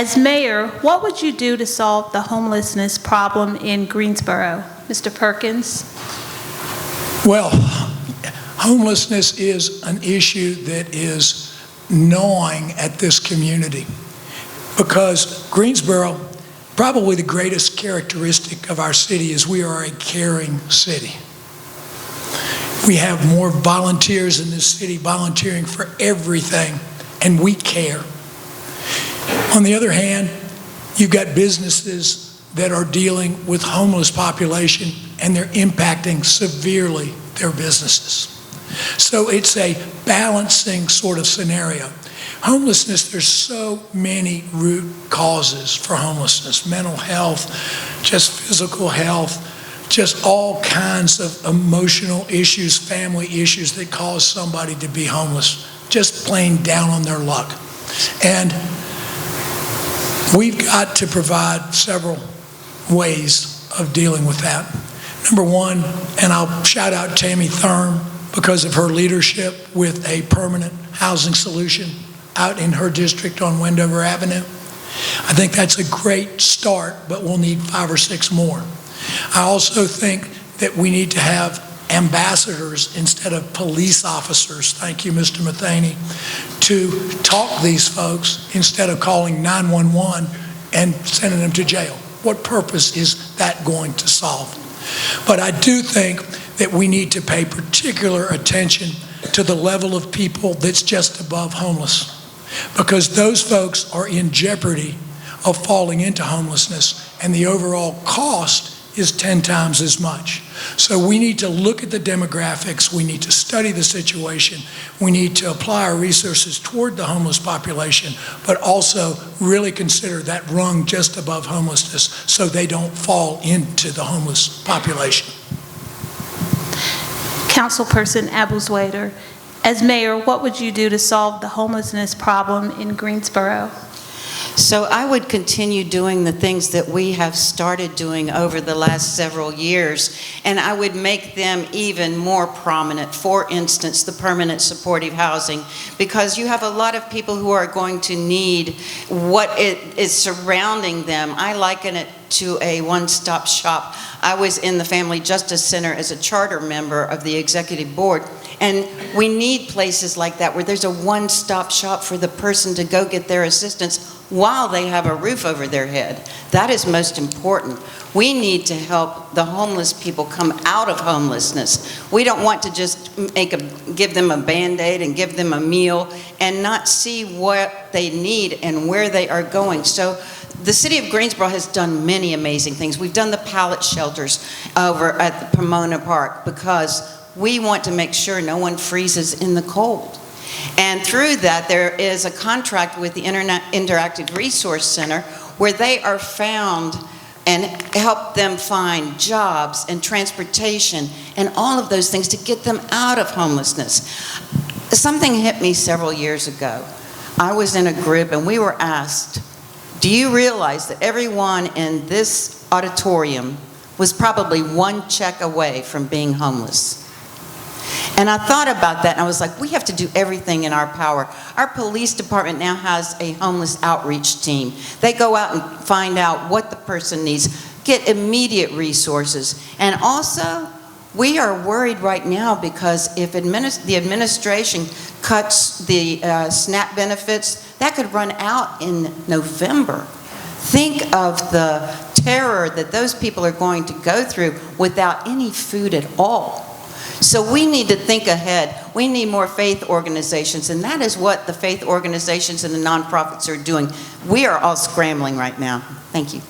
As mayor, what would you do to solve the homelessness problem in Greensboro? Mr. Perkins? Well, homelessness is an issue that is gnawing at this community because Greensboro, probably the greatest characteristic of our city is we are a caring city. We have more volunteers in this city volunteering for everything, and we care. On the other hand, you've got businesses that are dealing with homeless population and they're impacting severely their businesses. So it's a balancing sort of scenario. Homelessness, there's so many root causes for homelessness: mental health, just physical health, just all kinds of emotional issues, family issues that cause somebody to be homeless, just plain down on their luck. And we've got to provide several ways of dealing with that. Number one, and I'll shout out Tammy Thurm because of her leadership with a permanent housing solution out in her district on Wendover Avenue. I think that's a great start, but we'll need 5 or 6 more. I also think that we need to have ambassadors instead of police officers, thank you, Mr. Matheny, to talk these folks instead of calling 911 and sending them to jail. What purpose is that going to solve? But I do think that we need to pay particular attention to the level of people that's just above homeless, because those folks are in jeopardy of falling into homelessness, and the overall cost is 10 times as much. So we need to look at the demographics, we need to study the situation, we need to apply our resources toward the homeless population, but also really consider that rung just above homelessness so they don't fall into the homeless population. Councilperson Abelswader, as mayor, what would you do to solve the homelessness problem in Greensboro? So I would continue doing the things that we have started doing over the last several years, and I would make them even more prominent. For instance, the permanent supportive housing, because you have a lot of people who are going to need what is surrounding them. I liken it to a one-stop shop. I was in the Family Justice Center as a charter member of the executive board, and we need places like that where there's a one-stop shop for the person to go get their assistance while they have a roof over their head. That is most important. We need to help the homeless people come out of homelessness. We don't want to just give them a Band-Aid and give them a meal and not see what they need and where they are going. So the city of Greensboro has done many amazing things. We've done the pallet shelters over at the Pomona Park because we want to make sure no one freezes in the cold. And through that, there is a contract with the Interactive Resource Center where they are found and help them find jobs and transportation and all of those things to get them out of homelessness. Something hit me several years ago. I was in a group and we were asked, do you realize that everyone in this auditorium was probably one check away from being homeless? And I thought about that and I was like, we have to do everything in our power. Our police department now has a homeless outreach team. They go out and find out what the person needs, get immediate resources. And also, we are worried right now because if the administration cuts the SNAP benefits, that could run out in November. Think of the terror that those people are going to go through without any food at all. So we need to think ahead. We need more faith organizations, and that is what the faith organizations and the nonprofits are doing. We are all scrambling right now. Thank you.